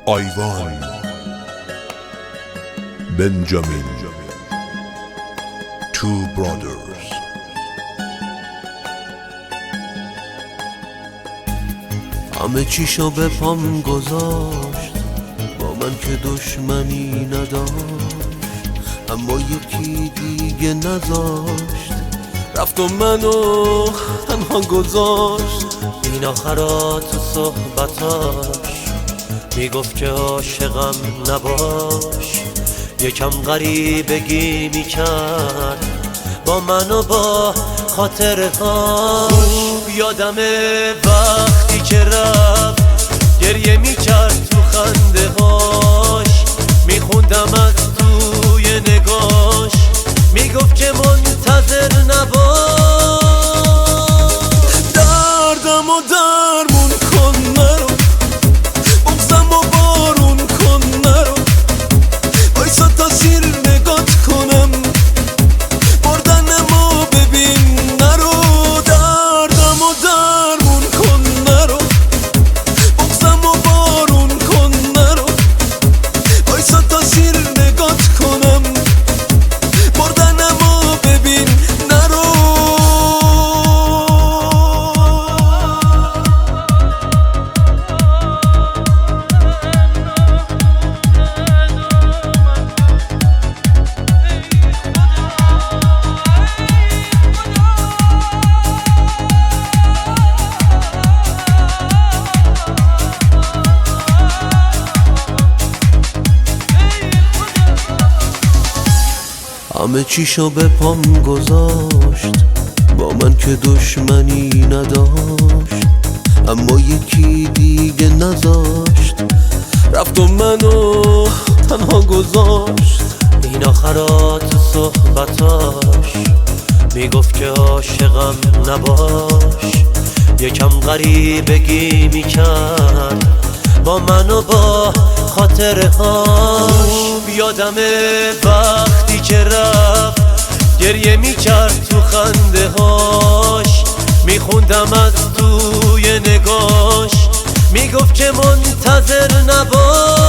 آیوان بنجامین Two Brothers. همه چیشو به پام گذاشت، با من که دشمنی نداشت، اما یکی دیگه نذاشت، رفت و منو تنها گذاشت. این آخرات و صحبتاش میگفت که عاشقم نباش، یکم غریبگی میکرد با من و با خاطرهاش. یادمه وقتی که رفت گریه میکرد تو خنده هاش، میخوندم از توی نگاش، میگفت که منتظر نباش. دردم و درمون کن نرو، بغضم و بارون کن نرو، وایسا تا سیر نگات کنم، بردنمو ببین نرو. دردم و درمون کن نرو، بغضم و بارون کن نرو، وایسا تا سیر نگات کنم، بردنمو ببین نرو. همه چیشو به پام گذاشت، با من که دشمنی نداشت، اما یکی دیگه نذاشت، رفت و منو تنها گذاشت. این آخرات صحبتاش میگفت که عاشقم نباش، یکم غریبگی میکرد با من و با خاطرهاش. یادمه وقتی که رفت گریه میکرد تو خنده هاش، میخوندم از توی نگاش، میگفت که منتظر نباش.